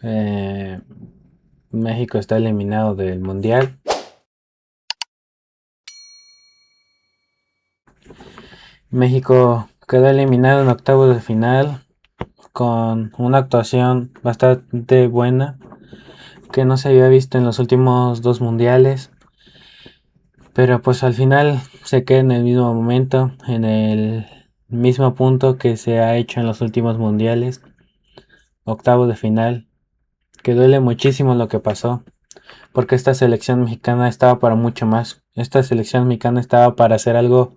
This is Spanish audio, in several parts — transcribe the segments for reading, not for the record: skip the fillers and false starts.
Eh, México está eliminado del Mundial. México quedó eliminado en octavos de final con una actuación bastante buena que no se había visto en los últimos dos mundiales. Pero pues al final se queda en el mismo momento, en el mismo punto que se ha hecho en los últimos mundiales, octavos de final, que duele muchísimo lo que pasó, porque esta selección mexicana estaba para mucho más. Esta selección mexicana estaba para hacer algo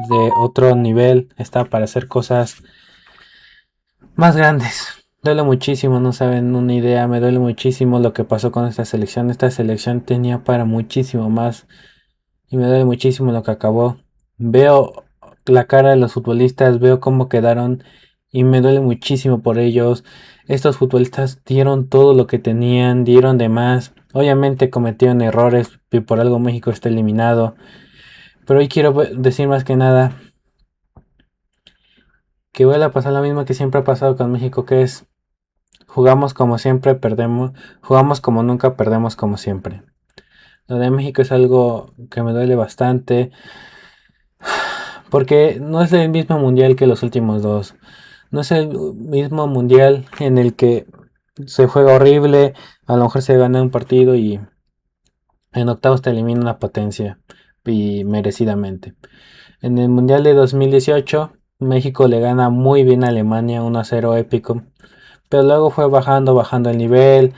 de otro nivel, estaba para hacer cosas más grandes. Duele muchísimo, no saben una idea, me duele muchísimo lo que pasó con esta selección. Esta selección tenía para muchísimo más y me duele muchísimo lo que acabó. Veo la cara de los futbolistas, veo cómo quedaron y me duele muchísimo por ellos. Estos futbolistas dieron todo lo que tenían, dieron de más. Obviamente cometieron errores y por algo México está eliminado. Pero hoy quiero decir más que nada que vuelve a pasar lo mismo que siempre ha pasado con México, que es jugamos como siempre, perdemos, jugamos como nunca, perdemos como siempre. Lo de México es algo que me duele bastante. Porque no es el mismo mundial que los últimos dos. No es el mismo mundial en el que se juega horrible, a lo mejor se gana un partido y en octavos te elimina una potencia y merecidamente. En el mundial de 2018, México le gana muy bien a Alemania 1-0 épico, pero luego fue bajando el nivel.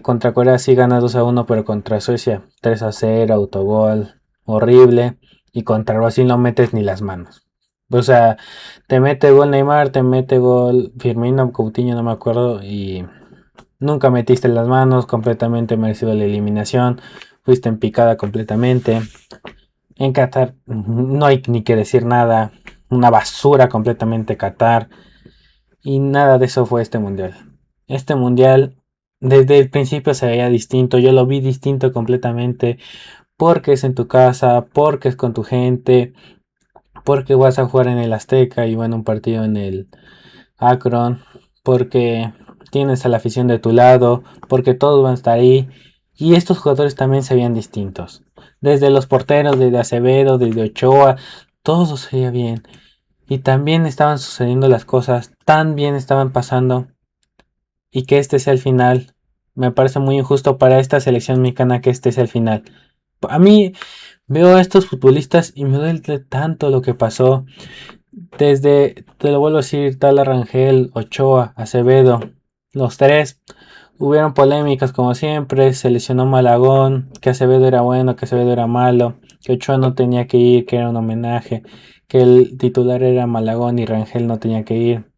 Contra Corea sí gana 2-1, pero contra Suecia 3-0, autogol, horrible. Y contra Brasil no metes ni las manos. O sea, te mete gol Neymar, te mete gol Firmino, Coutinho, no me acuerdo. Y nunca metiste las manos, completamente merecido la eliminación. Fuiste en picada completamente. En Qatar no hay ni que decir nada. Una basura completamente Qatar. Y nada de eso fue este mundial. Este mundial desde el principio se veía distinto, yo lo vi distinto completamente, porque es en tu casa, porque es con tu gente, porque vas a jugar en el Azteca y bueno, un partido en el Akron, porque tienes a la afición de tu lado, porque todos van a estar ahí. Y estos jugadores también se veían distintos. Desde los porteros, desde Acevedo, desde Ochoa, todo se veía bien. Y también estaban sucediendo las cosas, tan bien estaban pasando. Y que este sea el final. Me parece muy injusto para esta selección mexicana que este sea el final. A mí veo a estos futbolistas y me duele tanto lo que pasó. Desde, te lo vuelvo a decir, Tala Rangel, Ochoa, Acevedo, los tres. Hubieron polémicas como siempre, se lesionó Malagón, que Acevedo era bueno, que Acevedo era malo, que Ochoa no tenía que ir, que era un homenaje, que el titular era Malagón y Rangel no tenía que ir.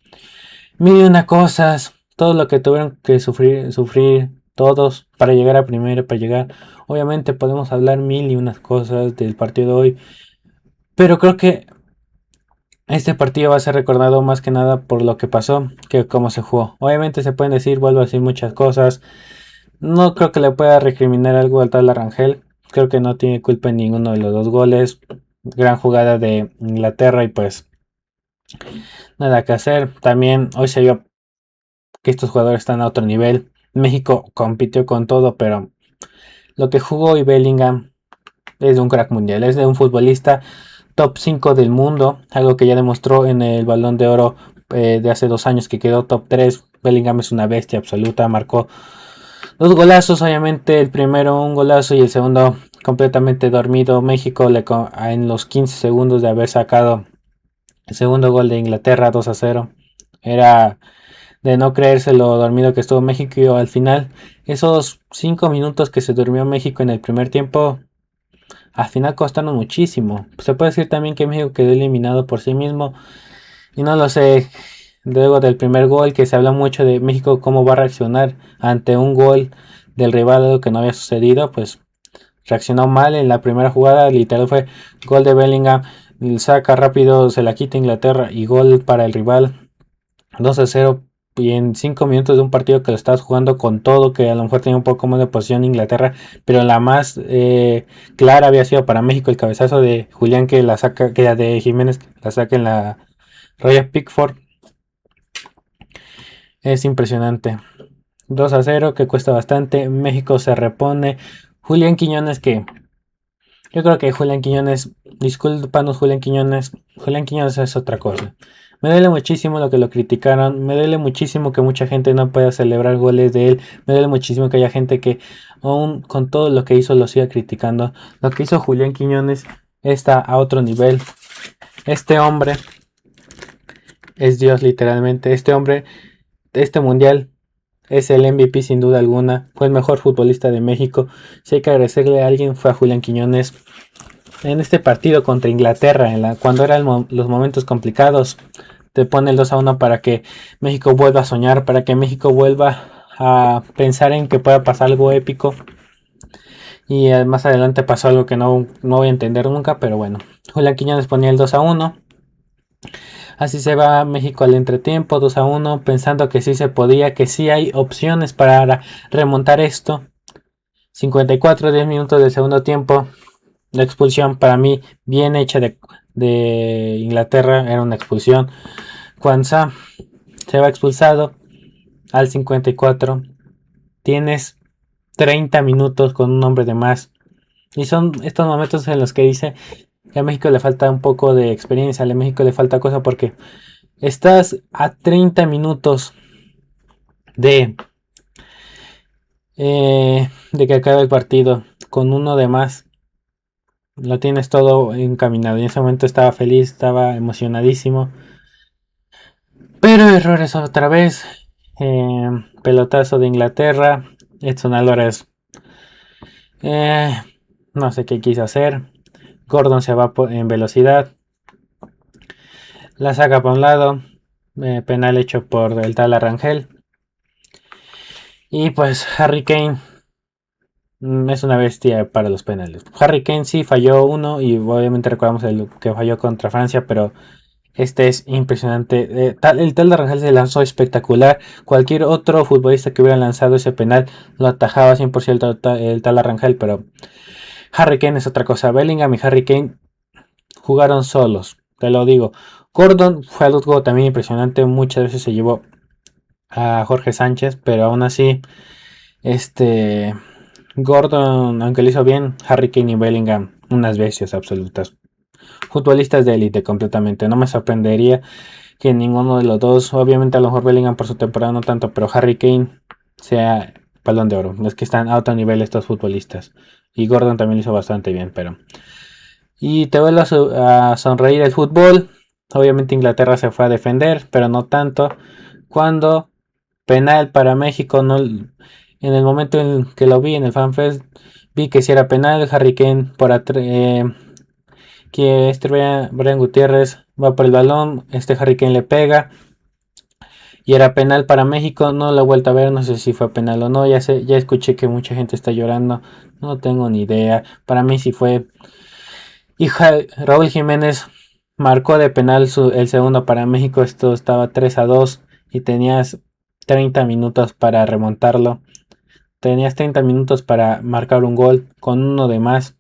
Mil y una cosas, todo lo que tuvieron que sufrir todos para llegar a primero, para llegar. Obviamente podemos hablar mil y unas cosas del partido de hoy, pero creo que este partido va a ser recordado más que nada por lo que pasó que cómo se jugó. Obviamente se pueden decir, vuelvo a decir muchas cosas. No creo que le pueda recriminar algo al tal Arangel. Creo que no tiene culpa en ninguno de los dos goles. Gran jugada de Inglaterra y pues nada que hacer. También hoy se vio que estos jugadores están a otro nivel. México compitió con todo, pero lo que jugó hoy Bellingham es de un crack mundial, es de un futbolista top 5 del mundo, algo que ya demostró en el Balón de Oro de hace 2 años que quedó top 3. Bellingham es una bestia absoluta, marcó dos golazos, obviamente el primero un golazo y el segundo completamente dormido. México en los 15 segundos de haber sacado el segundo gol de Inglaterra 2-0. Era de no creerse lo dormido que estuvo México y al final esos 5 minutos que se durmió México en el primer tiempo al final costaron muchísimo. Se puede decir también que México quedó eliminado por sí mismo y no lo sé. Luego del primer gol que se habla mucho de México cómo va a reaccionar ante un gol del rival, algo que no había sucedido, pues reaccionó mal en la primera jugada, literal fue gol de Bellingham, saca rápido, se la quita Inglaterra y gol para el rival 2-0 y en 5 minutos de un partido que lo estás jugando con todo, que a lo mejor tenía un poco más de posición Inglaterra, pero la más clara había sido para México el cabezazo de Julián que la saca, que la de Jiménez la saca en la Royal Pickford. Es impresionante. 2-0, que cuesta bastante. México se repone. Julián Quiñones, que yo creo que Julián Quiñones, discúlpanos Julián Quiñones es otra cosa. Me duele muchísimo lo que lo criticaron, me duele muchísimo que mucha gente no pueda celebrar goles de él, me duele muchísimo que haya gente que aún con todo lo que hizo lo siga criticando. Lo que hizo Julián Quiñones está a otro nivel. Este hombre es Dios literalmente, este hombre, este mundial es el MVP sin duda alguna, fue el mejor futbolista de México. Si hay que agradecerle a alguien fue a Julián Quiñones en este partido contra Inglaterra, cuando eran los momentos complicados. Te pone el 2-1 para que México vuelva a soñar, para que México vuelva a pensar en que pueda pasar algo épico. Y más adelante pasó algo que no voy a entender nunca, pero bueno. Julián Quiñones ponía el 2-1. Así se va México al entretiempo, 2-1, pensando que sí se podía, que sí hay opciones para remontar esto. 54, 10 minutos del segundo tiempo. La expulsión para mí bien hecha de Inglaterra, era una expulsión. Kwanzaa se va expulsado al 54. Tienes 30 minutos con un hombre de más. Y son estos momentos en los que dice que a México le falta un poco de experiencia, a México le falta cosa porque estás a 30 minutos de, de que acabe el partido con uno de más. Lo tienes todo encaminado. Y en ese momento estaba feliz, estaba emocionadísimo. Pero errores otra vez. Pelotazo de Inglaterra. Edson Álvarez. Eh, no sé qué quiso hacer. Gordon se va en velocidad. La saca para un lado. Penal hecho por el tal Arrangel. Y pues Harry Kane es una bestia para los penales. Harry Kane sí falló uno. Y obviamente recordamos el que falló contra Francia. Pero este es impresionante. El tal de Rangel se lanzó espectacular. Cualquier otro futbolista que hubiera lanzado ese penal lo atajaba 100% el tal Rangel. Pero Harry Kane es otra cosa. Bellingham y Harry Kane jugaron solos. Te lo digo. Gordon fue algo también impresionante. Muchas veces se llevó a Jorge Sánchez. Pero aún así, Gordon, aunque lo hizo bien, Harry Kane y Bellingham, unas bestias absolutas. Futbolistas de élite completamente. No me sorprendería que ninguno de los dos, obviamente a lo mejor Bellingham por su temporada no tanto, pero Harry Kane sea Balón de Oro. Es que están a otro nivel estos futbolistas. Y Gordon también lo hizo bastante bien, pero... Y te vuelve a sonreír el fútbol. Obviamente Inglaterra se fue a defender, pero no tanto. Cuando penal para México, no, en el momento en que lo vi en el FanFest, vi que si era penal, Harry Kane que Brian Gutiérrez va por el balón, Harry Kane le pega y era penal para México. No lo he vuelto a ver, no sé si fue penal o no. Ya escuché que mucha gente está llorando, no tengo ni idea. Para mí sí fue. Y Raúl Jiménez marcó de penal el segundo para México. Esto estaba 3-2 y tenías 30 minutos para remontarlo. Tenías 30 minutos para marcar un gol con uno de más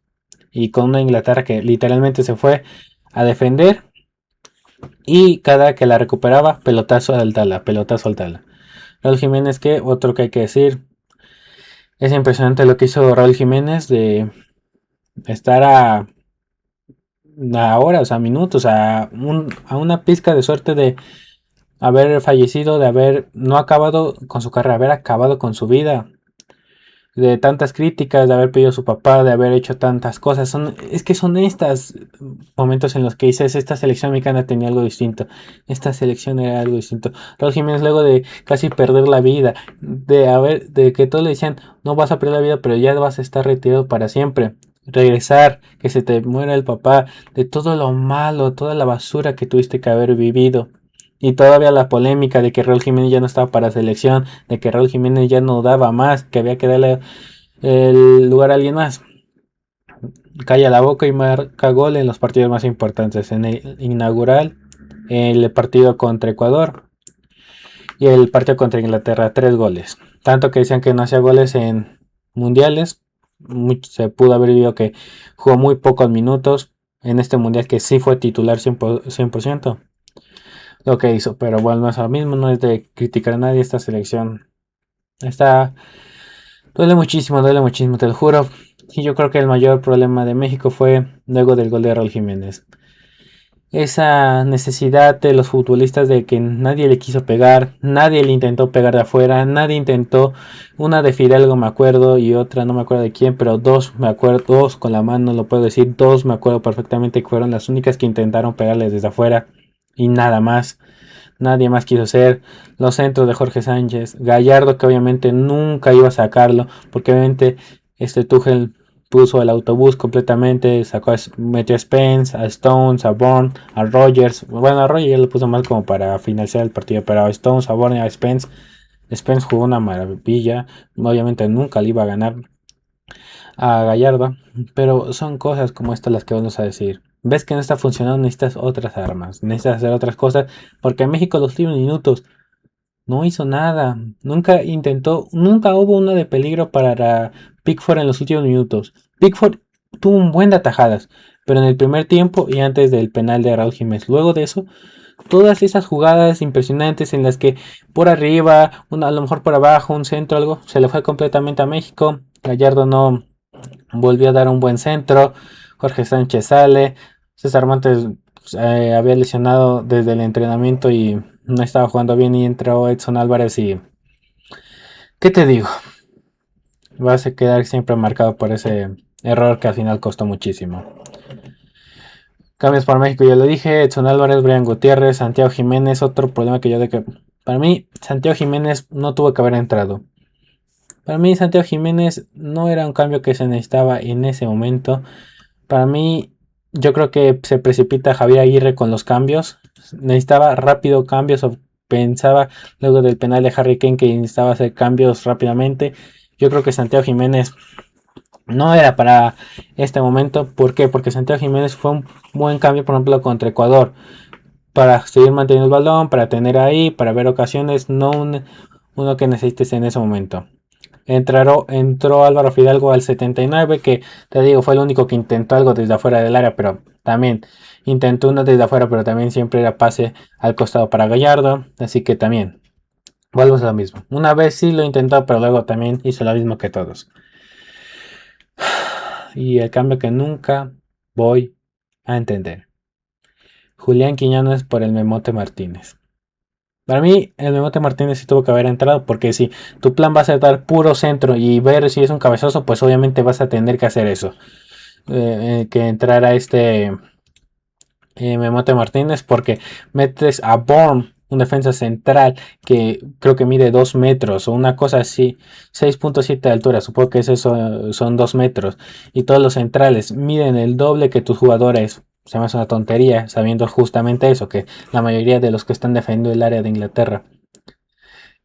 y con una Inglaterra que literalmente se fue a defender. Y cada que la recuperaba, pelotazo al tala, pelotazo al tala. Raúl Jiménez, que otro que hay que decir, es impresionante lo que hizo Raúl Jiménez de estar a horas, a minutos, a una pizca de suerte de haber fallecido, de haber no acabado con su carrera, haber acabado con su vida, de tantas críticas, de haber pedido a su papá, de haber hecho tantas cosas. Es que son estos momentos en los que dices, esta selección mexicana tenía algo distinto, esta selección era algo distinto. Raúl Jiménez luego de casi perder la vida, de que todos le decían, no vas a perder la vida, pero ya vas a estar retirado para siempre. Regresar, que se te muera el papá, de todo lo malo, toda la basura que tuviste que haber vivido. Y todavía la polémica de que Raúl Jiménez ya no estaba para selección, de que Raúl Jiménez ya no daba más, que había que darle el lugar a alguien más. Calla la boca y marca gol en los partidos más importantes. En el inaugural, el partido contra Ecuador y el partido contra Inglaterra, 3 goles. Tanto que decían que no hacía goles en mundiales. Se pudo haber visto que jugó muy pocos minutos en este mundial que sí fue titular 100%. Lo que hizo, pero bueno, no es lo mismo, no es de criticar a nadie esta selección. Está, duele muchísimo, te lo juro. Y yo creo que el mayor problema de México fue luego del gol de Raúl Jiménez. Esa necesidad de los futbolistas de que nadie le quiso pegar, nadie le intentó pegar de afuera, nadie intentó, una de Fidalgo me acuerdo y otra no me acuerdo de quién, pero dos me acuerdo, dos con la mano lo puedo decir, dos me acuerdo perfectamente que fueron las únicas que intentaron pegarle desde afuera y nada más. Nadie más quiso ser. Los centros de Jorge Sánchez. Gallardo que obviamente nunca iba a sacarlo. Porque obviamente este Tuchel puso el autobús completamente. Metió a Spence, a Stones, a Bourne, a Rogers. Bueno, a Rogers ya lo puso mal como para finalizar el partido. Pero a Stones, a Bourne y a Spence. Spence jugó una maravilla. Obviamente nunca le iba a ganar a Gallardo, pero son cosas como estas las que vamos a decir. Ves que no está funcionando, necesitas otras armas, necesitas hacer otras cosas, porque en México los últimos minutos no hizo nada, nunca intentó, nunca hubo una de peligro para Pickford en los últimos minutos. Pickford tuvo un buen de atajadas, pero en el primer tiempo y antes del penal de Raúl Jiménez, luego de eso, todas esas jugadas impresionantes en las que por arriba, a lo mejor por abajo, un centro, algo, se le fue completamente a México. Gallardo no, volvió a dar un buen centro. Jorge Sánchez sale. César Montes había lesionado desde el entrenamiento y no estaba jugando bien. Y entró Edson Álvarez. Y ¿qué te digo? Vas a quedar siempre marcado por ese error que al final costó muchísimo. Cambios para México, ya lo dije. Edson Álvarez, Brian Gutiérrez, Santiago Jiménez. Otro problema que yo de que. Para mí, Santiago Jiménez no tuvo que haber entrado. Para mí, Santiago Jiménez no era un cambio que se necesitaba en ese momento. Para mí, yo creo que se precipita Javier Aguirre con los cambios. Necesitaba rápido cambios o pensaba luego del penal de Harry Kane que necesitaba hacer cambios rápidamente. Yo creo que Santiago Jiménez no era para este momento. ¿Por qué? Porque Santiago Jiménez fue un buen cambio, por ejemplo, contra Ecuador. Para seguir manteniendo el balón, para tener ahí, para ver ocasiones, no uno que necesites en ese momento. Entró Álvaro Fidalgo al 79, que te digo, fue el único que intentó algo desde afuera del área, pero también intentó uno desde afuera, pero también siempre era pase al costado para Gallardo, así que también, vuelvo a lo mismo. Una vez sí lo intentó, pero luego también hizo lo mismo que todos. Y el cambio que nunca voy a entender. Julián Quiñones por el Memote Martínez. Para mí, el Memote Martínez sí tuvo que haber entrado, porque si tu plan va a ser dar puro centro y ver si es un cabezazo, pues obviamente vas a tener que hacer eso. Que entrara este Memote Martínez, porque metes a Bourne, un defensa central que creo que mide 2 metros o una cosa así, 6.7 de altura, supongo que es eso, son 2 metros, y todos los centrales miden el doble que tus jugadores. Se me hace una tontería, sabiendo justamente eso, que la mayoría de los que están defendiendo el área de Inglaterra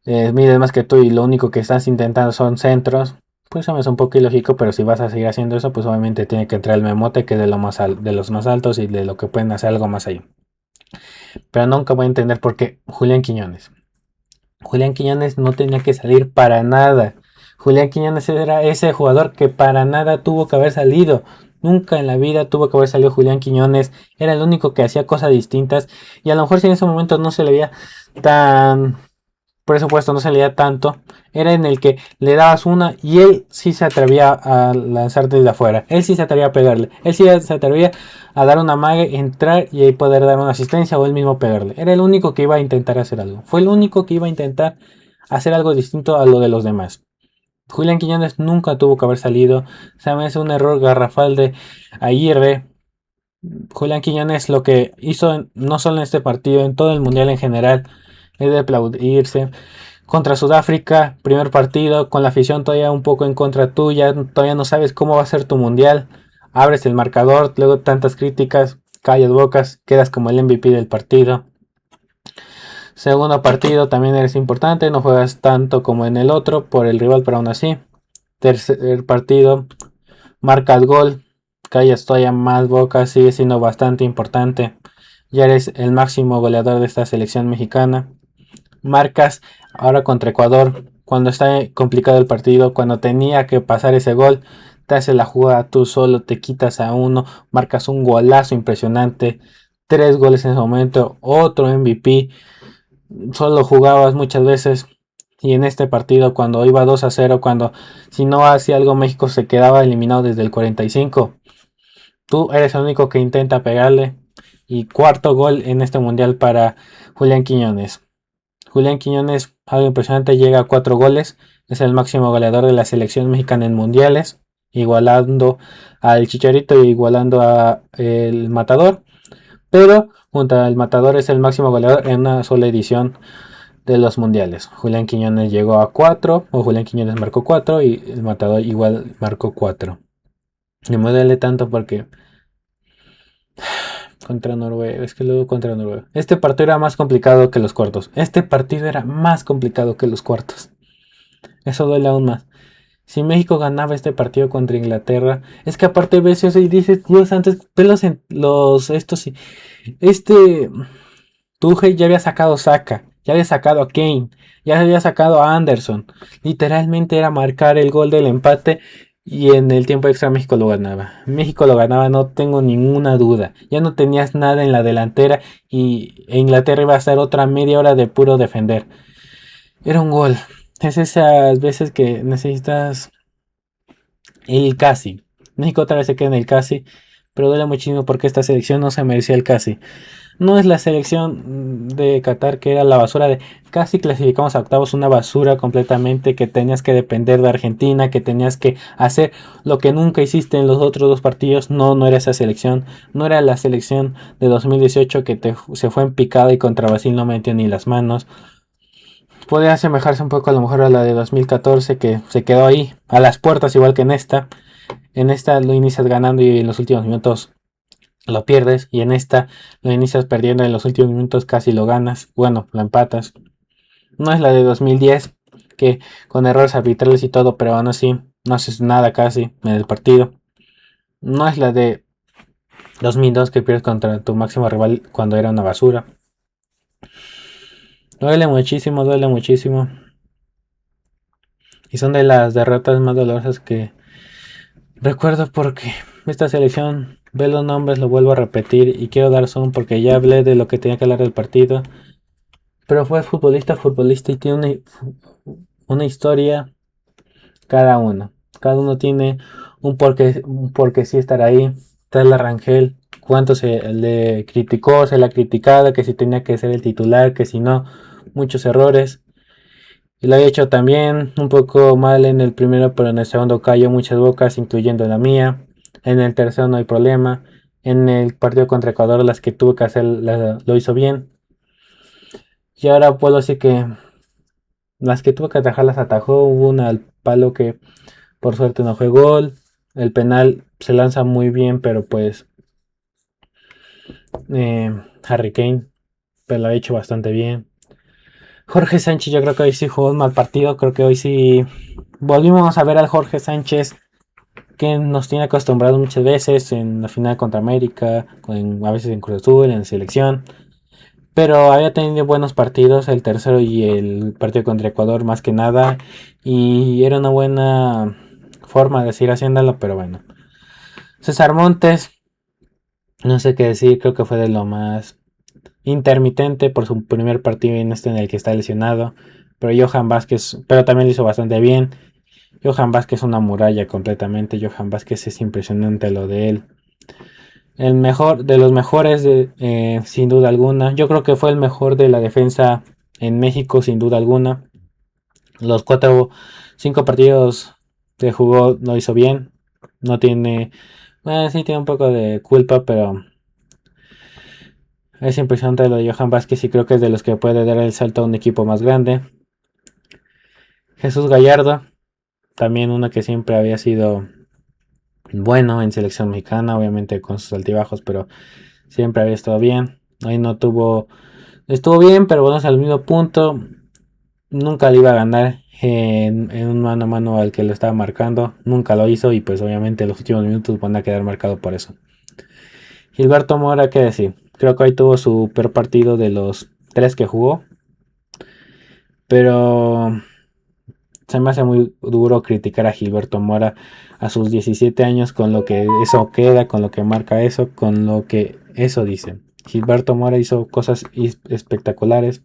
miden más que tú y lo único que estás intentando son centros. Pues se me hace un poco ilógico, pero si vas a seguir haciendo eso, pues obviamente tiene que entrar el Memote, que es de los más altos y de lo que pueden hacer algo más allá. Pero nunca voy a entender por qué Julián Quiñones. Julián Quiñones no tenía que salir para nada. Julián Quiñones era ese jugador que para nada tuvo que haber salido. Nunca en la vida tuvo que haber salido Julián Quiñones. Era el único que hacía cosas distintas. Y a lo mejor si en ese momento no se le veía tan presupuesto, no se le da tanto, era en el que le dabas una y él sí se atrevía a lanzar desde afuera, él sí se atrevía a pegarle, él sí se atrevía a dar una mague, entrar y ahí poder dar una asistencia o él mismo pegarle. Era el único que iba a intentar hacer algo, fue el único que iba a intentar hacer algo distinto a lo de los demás. Julián Quiñones nunca tuvo que haber salido, se me hace un error garrafal de Aguirre. Julián Quiñones lo que hizo no solo en este partido, en todo el mundial en general, es de aplaudirse. Contra Sudáfrica, primer partido, con la afición todavía un poco en contra tuya, todavía no sabes cómo va a ser tu mundial. Abres el marcador, luego tantas críticas, callas bocas, quedas como el MVP del partido. Segundo partido, también eres importante, no juegas tanto como en el otro por el rival, pero aún así. Tercer partido, marcas gol, callas todavía más bocas, sigue siendo bastante importante. Ya eres el máximo goleador de esta selección mexicana. Marcas ahora contra Ecuador, cuando está complicado el partido, cuando tenía que pasar ese gol, te hace la jugada tú solo, te quitas a uno, marcas un golazo impresionante, 3 goles en ese momento, otro MVP, solo jugabas muchas veces Y en este partido, cuando iba 2-0, cuando si no hacía algo México se quedaba eliminado desde el 45, tú eres el único que intenta pegarle. Y cuarto gol en este mundial para Julián Quiñones. Julián Quiñones, algo impresionante, llega a 4 goles. Es el máximo goleador de la selección mexicana en mundiales, igualando al Chicharito y igualando a el Matador. Pero junto al Matador es el máximo goleador en una sola edición de los mundiales. Julián Quiñones llegó a 4, o Julián Quiñones marcó 4 y el Matador igual marcó 4. Y me duele tanto porque contra Noruega, es que luego contra Noruega. Este partido era más complicado que los cuartos. Este partido era más complicado que los cuartos. Eso duele aún más. Si México ganaba este partido contra Inglaterra, es que aparte ves eso y dices, Dios, antes pelos en los estos y este Tuchel ya había sacado a Saka, ya había sacado a Kane, ya había sacado a Anderson. Literalmente era marcar el gol del empate y en el tiempo extra México lo ganaba. México lo ganaba, no tengo ninguna duda. Ya no tenías nada en la delantera y Inglaterra iba a estar otra media hora de puro defender. Era un gol. Es esas veces que necesitas el casi. México otra vez se queda en el casi, pero duele muchísimo porque esta selección no se merecía el casi. No es la selección de Qatar que era la basura de casi clasificamos a octavos, una basura completamente que tenías que depender de Argentina, que tenías que hacer lo que nunca hiciste en los otros dos partidos. No, no era esa selección, no era la selección de 2018 que se fue en picada y contra Brasil no metió ni las manos. Podría asemejarse un poco a lo mejor a la de 2014 que se quedó ahí, a las puertas igual que en esta. En esta lo inicias ganando y en los últimos minutos lo pierdes, y en esta lo inicias perdiendo, en los últimos minutos casi lo ganas, bueno, lo empatas. No es la de 2010 que con errores arbitrales y todo, pero aún así no haces nada casi en el partido. No es la de 2002 que pierdes contra tu máximo rival cuando era una basura. Duele muchísimo, duele muchísimo. Y son de las derrotas más dolorosas que recuerdo porque esta selección, ve los nombres, lo vuelvo a repetir y quiero dar zoom porque ya hablé de lo que tenía que hablar del partido. Pero fue futbolista y tiene una historia cada uno. Cada uno tiene un porqué sí estar ahí. Tala Rangel, cuánto se le criticó, se le ha criticado, que si tenía que ser el titular, que si no, muchos errores. Y lo había hecho también un poco mal en el primero, pero en el segundo cayó muchas bocas, incluyendo la mía. En el tercero no hay problema. En el partido contra Ecuador, las que tuvo que hacer lo hizo bien. Y ahora puedo decir que las que tuvo que atajar las atajó. Hubo una al palo que por suerte no fue gol. El penal se lanza muy bien, pero pues Harry Kane pero lo ha hecho bastante bien. Jorge Sánchez, yo creo que hoy sí jugó un mal partido. Creo que hoy sí volvimos a ver al Jorge Sánchez que nos tiene acostumbrados muchas veces en la final contra América, a veces en Cruz Azul, en la selección. Pero había tenido buenos partidos, el tercero y el partido contra Ecuador más que nada. Y era una buena forma de seguir haciéndolo, pero bueno. César Montes, no sé qué decir, creo que fue de lo más intermitente por su primer partido en este en el que está lesionado. Pero Johan Vázquez, pero también lo hizo bastante bien. Johan Vázquez es una muralla completamente. Johan Vázquez es impresionante lo de él. El mejor de los mejores, sin duda alguna. Yo creo que fue el mejor de la defensa en México, sin duda alguna. Los 5 partidos que jugó lo hizo bien. No tiene, sí tiene un poco de culpa, pero es impresionante lo de Johan Vázquez y creo que es de los que puede dar el salto a un equipo más grande. Jesús Gallardo, también uno que siempre había sido bueno en selección mexicana, obviamente con sus altibajos, pero siempre había estado bien. Hoy no tuvo, estuvo bien, pero bueno, al mismo punto. Nunca le iba a ganar en un mano a mano al que lo estaba marcando. Nunca lo hizo y pues obviamente los últimos minutos van a quedar marcados por eso. Gilberto Mora, ¿qué decir? Creo que hoy tuvo su peor partido de los 3 que jugó. Pero se me hace muy duro criticar a Gilberto Mora a sus 17 años con lo que eso queda, con lo que marca eso, con lo que eso dice. Gilberto Mora hizo cosas espectaculares.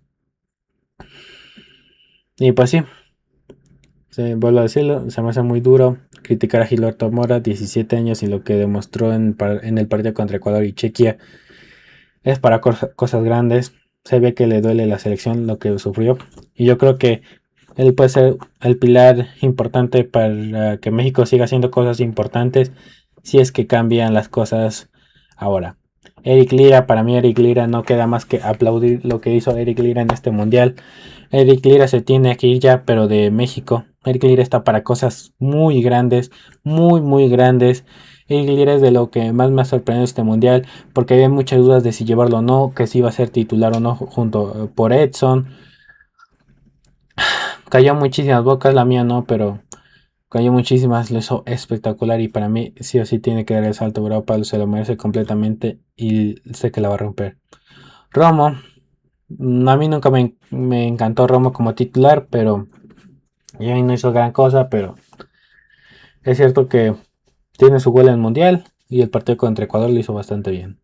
Y pues sí, vuelvo a decirlo, se me hace muy duro criticar a Gilberto Mora, 17 años, y lo que demostró en el partido contra Ecuador y Chequia es para cosas grandes. Se ve que le duele la selección lo que sufrió. Y yo creo que él puede ser el pilar importante para que México siga haciendo cosas importantes si es que cambian las cosas ahora. Eric Lira, para mí Eric Lira no queda más que aplaudir lo que hizo Eric Lira en este mundial. Eric Lira se tiene que ir ya, pero de México. Eric Lira está para cosas muy grandes, muy, muy grandes. Eric Lira es de lo que más me ha sorprendido este mundial, porque había muchas dudas de si llevarlo o no, que si iba a ser titular o no junto por Edson. Cayó muchísimas bocas, la mía no, pero cayó muchísimas, lo hizo espectacular y para mí sí o sí tiene que dar el salto a Europa, se lo merece completamente y sé que la va a romper. Romo, a mí nunca me encantó Romo como titular, pero ya no hizo gran cosa, pero es cierto que tiene su gol en el Mundial y el partido contra Ecuador lo hizo bastante bien.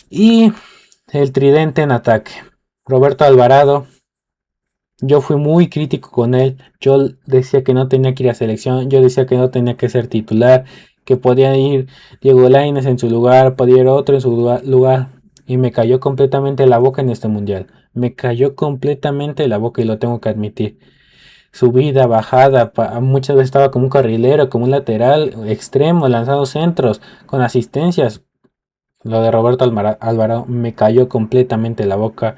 Y el tridente en ataque. Roberto Alvarado, yo fui muy crítico con él. Yo decía que no tenía que ir a selección. Yo decía que no tenía que ser titular. Que podía ir Diego Lainez en su lugar. Podía ir otro en su lugar. Y me cayó completamente la boca en este mundial. Me cayó completamente la boca y lo tengo que admitir. Subida, bajada. Muchas veces estaba como un carrilero, como un lateral extremo, lanzando centros, con asistencias. Lo de Roberto Alvarado me cayó completamente la boca.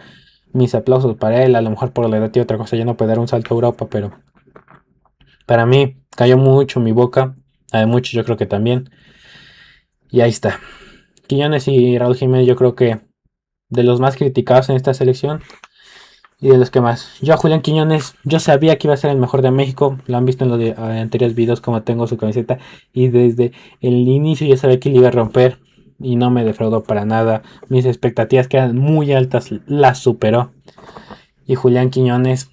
Mis aplausos para él, a lo mejor por la edad y otra cosa ya no puede dar un salto a Europa, pero para mí cayó mucho mi boca, a muchos yo creo que también, y ahí está. Quiñones y Raúl Jiménez yo creo que de los más criticados en esta selección y de los que más. Yo a Julián Quiñones, yo sabía que iba a ser el mejor de México, lo han visto en los anteriores videos como tengo su camiseta, y desde el inicio ya sabía que le iba a romper y no me defraudó para nada. Mis expectativas que eran muy altas las superó. Y Julián Quiñones,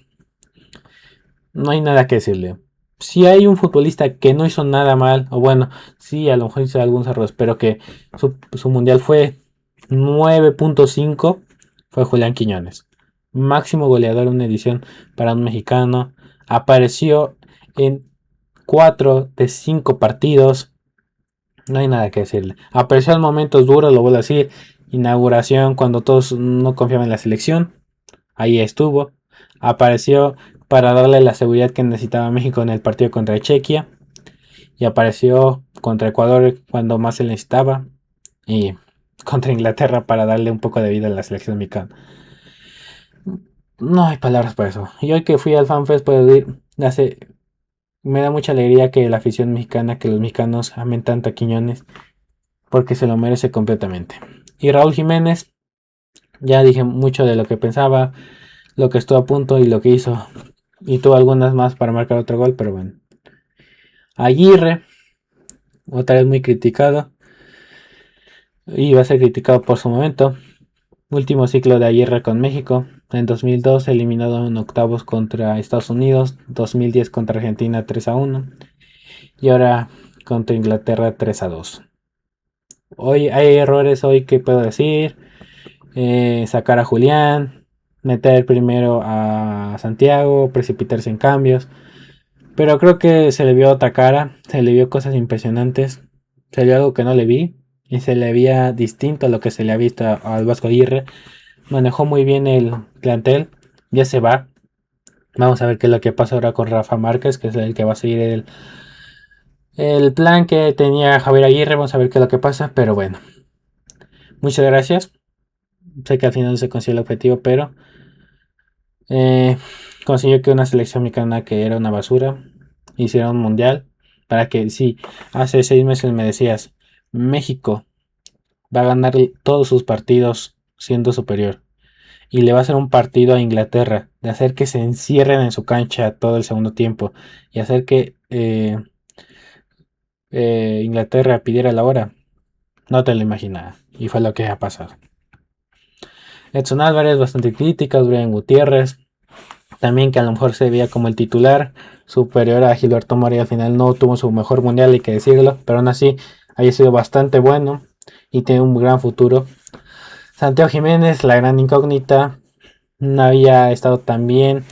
no hay nada que decirle. Si hay un futbolista que no hizo nada mal, o bueno, sí, a lo mejor hizo algunos errores, pero que su mundial fue 9.5, fue Julián Quiñones. Máximo goleador en una edición para un mexicano. Apareció en 4 de 5 partidos. No hay nada que decirle. Apareció en momentos duros, lo vuelvo a decir. Inauguración, cuando todos no confiaban en la selección. Ahí estuvo. Apareció para darle la seguridad que necesitaba México en el partido contra Chequia. Y apareció contra Ecuador cuando más se necesitaba. Y contra Inglaterra para darle un poco de vida a la selección mexicana. No hay palabras para eso. Y hoy que fui al FanFest puedo decir, me da mucha alegría que la afición mexicana, que los mexicanos amen tanto a Quiñones, porque se lo merece completamente. Y Raúl Jiménez, ya dije mucho de lo que pensaba, lo que estuvo a punto y lo que hizo. Y tuvo algunas más para marcar otro gol, pero bueno. Aguirre, otra vez muy criticado. Y va a ser criticado por su momento. Último ciclo de Aguirre con México. En 2002 eliminado en octavos contra Estados Unidos. 2010 contra Argentina 3-1. Y ahora contra Inglaterra 3-2. Hoy hay errores hoy que puedo decir. Sacar a Julián. Meter primero a Santiago. Precipitarse en cambios. Pero creo que se le vio otra cara, se le vio cosas impresionantes, se le vio algo que no le vi y se le veía distinto a lo que se le ha visto al Vasco Aguirre. Manejó muy bien el plantel, ya se va. Vamos a ver qué es lo que pasa ahora con Rafa Márquez, que es el que va a seguir el plan que tenía Javier Aguirre. Vamos a ver qué es lo que pasa, pero bueno. Muchas gracias. Sé que al final no se consiguió el objetivo, pero eh, consiguió que una selección mexicana que era una basura hiciera un mundial. Para que, si hace 6 meses me decías, México va a ganar todos sus partidos siendo superior y le va a hacer un partido a Inglaterra, de hacer que se encierren en su cancha todo el segundo tiempo y hacer que Inglaterra pidiera la hora, no te lo imaginaba y fue lo que ha pasado. Edson Álvarez, bastante crítica. Brian Gutiérrez, también que a lo mejor se veía como el titular superior a Gilberto Mora, al final no tuvo su mejor mundial, hay que decirlo, pero aún así haya sido bastante bueno y tiene un gran futuro. Santiago Jiménez, la gran incógnita, no había estado tan bien.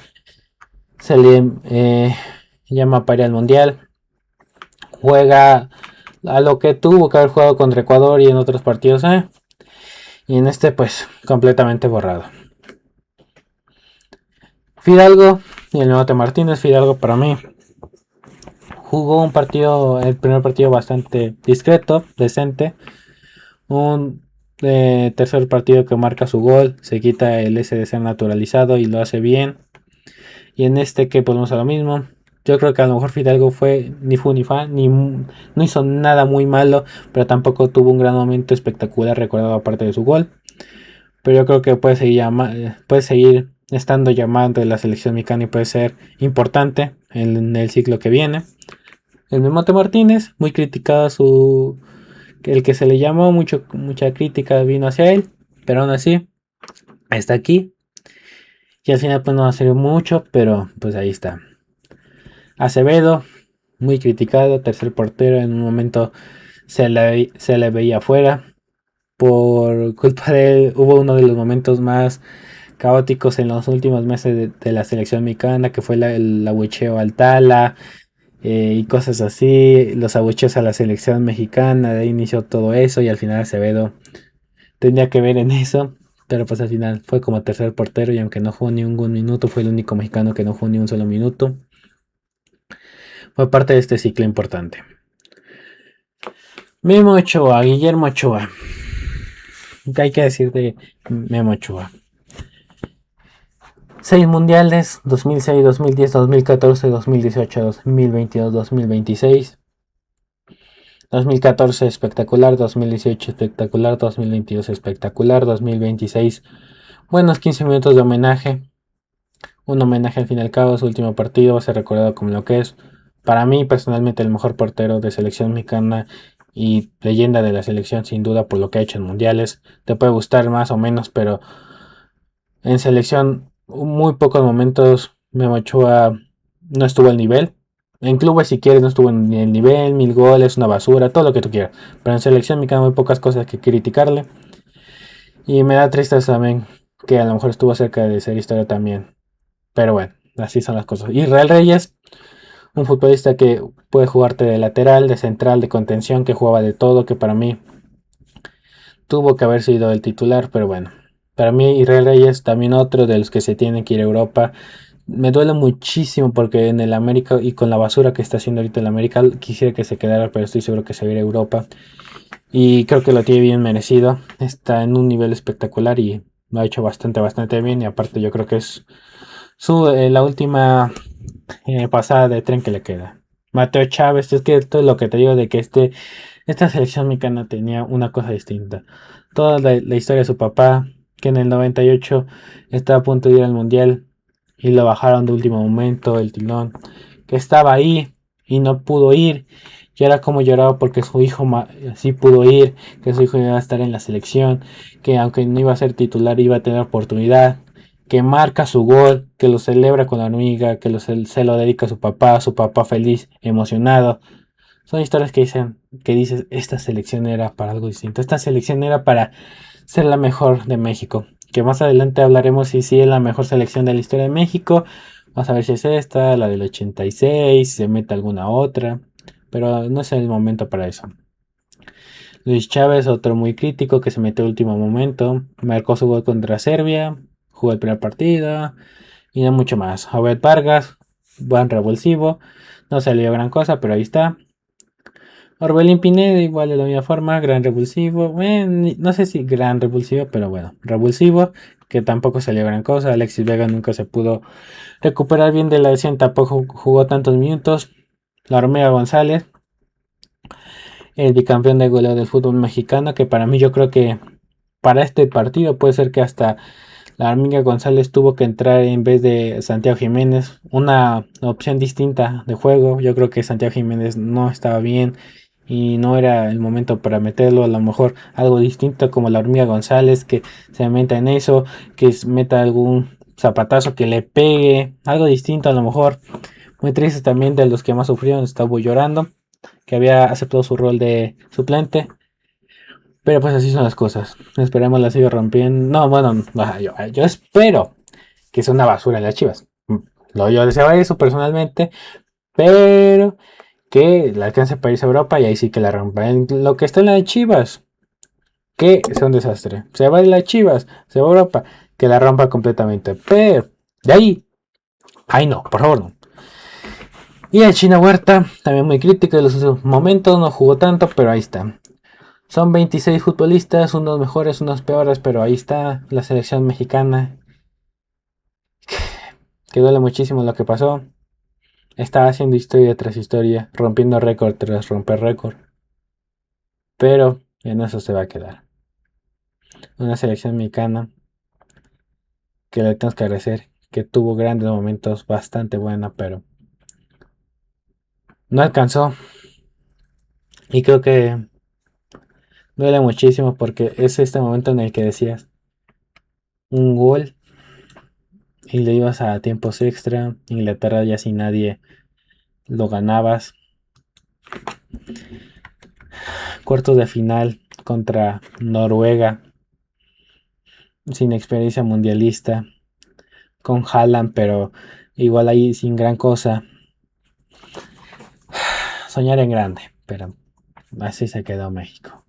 Se le llama para ir al mundial. Juega a lo que tuvo que haber jugado contra Ecuador y en otros partidos, y en este pues completamente borrado. Fidalgo y el Memo Martínez. Fidalgo para mí jugó un partido, el primer partido bastante discreto, decente. Un tercer partido que marca su gol, se quita el S de ser naturalizado y lo hace bien. Y en este que volvemos a lo mismo. Yo creo que a lo mejor Fidalgo fue ni fu ni fa, no hizo nada muy malo, pero tampoco tuvo un gran momento espectacular recordado aparte de su gol. Pero yo creo que puede seguir estando llamando en la selección mexicana y puede ser importante en el ciclo que viene. El Memote Martínez, muy criticado el que se le llamó, mucha crítica vino hacia él, pero aún así está aquí. Y al final pues no va a ser mucho, pero pues ahí está. Acevedo, muy criticado, tercer portero, en un momento se le veía afuera. Por culpa de él hubo uno de los momentos más caóticos en los últimos meses de la selección mexicana, que fue el abucheo al Tala, y cosas así, los abucheos a la selección mexicana, de ahí inició todo eso y al final Acevedo tenía que ver en eso, pero pues al final fue como tercer portero y aunque no jugó ni un minuto, fue el único mexicano que no jugó ni un solo minuto, fue parte de este ciclo importante. Memo Ochoa, Guillermo Ochoa, ¿qué hay que decir de Memo Ochoa? 6 mundiales, 2006, 2010, 2014, 2018, 2022, 2026. 2014 espectacular, 2018 espectacular, 2022 espectacular, 2026 buenos 15 minutos de homenaje. Un homenaje al fin y al cabo, su último partido va a ser recordado como lo que es. Para mí personalmente el mejor portero de selección mexicana y leyenda de la selección sin duda por lo que ha hecho en mundiales. Te puede gustar más o menos, pero en selección muy pocos momentos Memo Ochoa no estuvo al nivel. En clubes si quieres no estuvo en el nivel, 1000 goles, una basura, todo lo que tú quieras. Pero en selección me quedan muy pocas cosas que criticarle. Y me da tristeza también que a lo mejor estuvo cerca de ser historia también. Pero bueno, así son las cosas. Israel Reyes, un futbolista que puede jugarte de lateral, de central, de contención, que jugaba de todo, que para mí tuvo que haber sido el titular, pero bueno. Para mí Israel Reyes también otro de los que se tienen que ir a Europa. Me duele muchísimo porque en el América y con la basura que está haciendo ahorita el América quisiera que se quedara, pero estoy seguro que se va a ir a Europa. Y creo que lo tiene bien merecido. Está en un nivel espectacular y lo ha hecho bastante bien. Y aparte yo creo que es la última pasada de tren que le queda. Mateo Chávez, es que esto es lo que te digo de que esta selección mexicana tenía una cosa distinta. Toda la historia de su papá, que en el 98 estaba a punto de ir al mundial y lo bajaron de último momento, el tilón, que estaba ahí y no pudo ir. Y era como lloraba porque su hijo sí pudo ir, que su hijo iba a estar en la selección, que aunque no iba a ser titular iba a tener oportunidad, que marca su gol, que lo celebra con la hormiga, que se lo dedica a su papá feliz, emocionado. Son historias que dices, esta selección era para algo distinto, esta selección era para ser la mejor de México. Que más adelante hablaremos si sí es la mejor selección de la historia de México. Vamos a ver si es esta, la del 86, si se mete alguna otra. Pero no es el momento para eso. Luis Chávez, otro muy crítico que se metió último momento. Marcó su gol contra Serbia. Jugó el primer partido. Y no mucho más. Obed Vargas, buen revulsivo. No salió gran cosa, pero ahí está. Orbelín Pineda, igual de la misma forma, gran revulsivo. Bueno, no sé si gran revulsivo, pero bueno, revulsivo, que tampoco salió gran cosa. Alexis Vega nunca se pudo recuperar bien de la lesión, tampoco jugó tantos minutos. La Hormiga González, el bicampeón de goleo del fútbol mexicano, que para mí yo creo que para este partido puede ser que hasta la Hormiga González tuvo que entrar en vez de Santiago Jiménez, una opción distinta de juego. Yo creo que Santiago Jiménez no estaba bien y no era el momento para meterlo. A lo mejor algo distinto como la Hormiga González, que se meta en eso, que meta algún zapatazo que le pegue, algo distinto a lo mejor. Muy triste también de los que más sufrieron, estaba llorando, que había aceptado su rol de suplente. Pero pues así son las cosas. Esperemos la siga rompiendo. No, bueno, yo espero que es una basura en las Chivas. Yo deseaba eso personalmente, pero que le alcance para irse a Europa y ahí sí que la rompa. En lo que está en las Chivas, que es un desastre. Se va de las Chivas, se va a Europa, que la rompa completamente. Pero de ahí, ay no, por favor no. Y el China Huerta, también muy crítico de los momentos, no jugó tanto, pero ahí está. Son 26 futbolistas, unos mejores, unos peores, pero ahí está la selección mexicana. Que duele muchísimo lo que pasó. Está haciendo historia tras historia, rompiendo récord tras romper récord. Pero en eso se va a quedar. Una selección mexicana que le tenemos que agradecer, que tuvo grandes momentos, bastante buena, pero no alcanzó. Y creo que duele muchísimo porque es este momento en el que decías un gol y le ibas a tiempos extra. Inglaterra ya sin nadie lo ganabas. Cuartos de final contra Noruega, sin experiencia mundialista, con Haaland, pero igual ahí sin gran cosa. Soñar en grande, pero así se quedó México.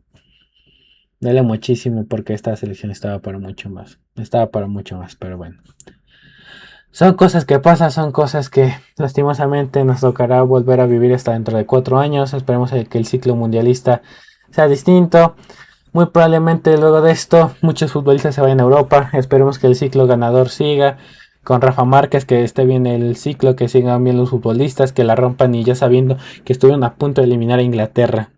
Duele muchísimo porque esta selección estaba para mucho más. Estaba para mucho más, pero bueno. Son cosas que pasan, son cosas que lastimosamente nos tocará volver a vivir hasta dentro de 4 años. Esperemos que el ciclo mundialista sea distinto. Muy probablemente luego de esto muchos futbolistas se vayan a Europa. Esperemos que el ciclo ganador siga. Con Rafa Márquez, que esté bien el ciclo, que sigan bien los futbolistas, que la rompan y ya sabiendo que estuvieron a punto de eliminar a Inglaterra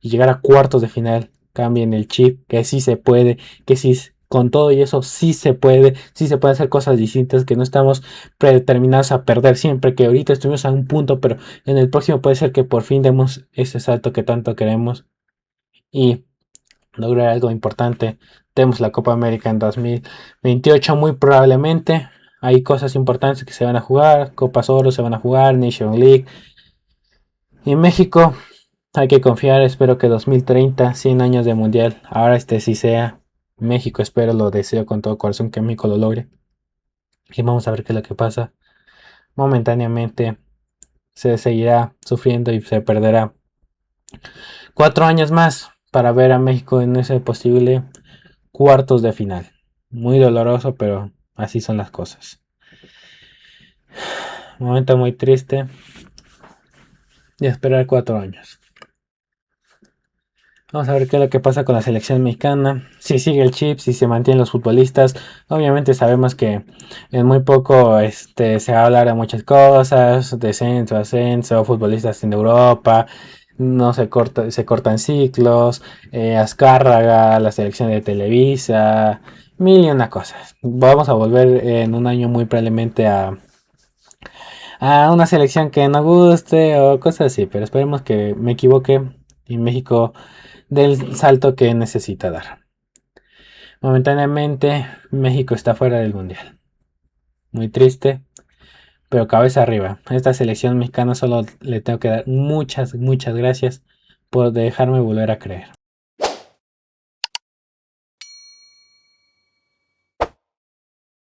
y llegar a cuartos de final. Cambien el chip, que sí se puede, que sí, con todo y eso sí se puede hacer cosas distintas, que no estamos predeterminados a perder siempre, que ahorita estuvimos a un punto, pero en el próximo puede ser que por fin demos ese salto que tanto queremos y lograr algo importante. Tenemos la Copa América en 2028 muy probablemente. Hay cosas importantes que se van a jugar, Copas Oro se van a jugar, Nation League. Y en México hay que confiar, espero que 2030, 100 años de mundial, ahora este sí sea. México, espero, lo deseo con todo corazón que México lo logre. Y vamos a ver qué es lo que pasa. Momentáneamente se seguirá sufriendo y se perderá 4 años más para ver a México en ese posible cuartos de final. Muy doloroso, pero así son las cosas. Momento muy triste y esperar 4 años. Vamos a ver qué es lo que pasa con la selección mexicana. Si sigue el chip, si se mantienen los futbolistas. Obviamente sabemos que en muy poco se va a hablar de muchas cosas. Descenso, ascenso, futbolistas en Europa. No se cortan ciclos. Azcárraga, la selección de Televisa. Mil y una cosas. Vamos a volver en un año muy probablemente a una selección que no guste o cosas así. Pero esperemos que me equivoque y México del salto que necesita dar. Momentáneamente México está fuera del mundial. Muy triste, pero cabeza arriba. A esta selección mexicana solo le tengo que dar muchas, muchas gracias por dejarme volver a creer.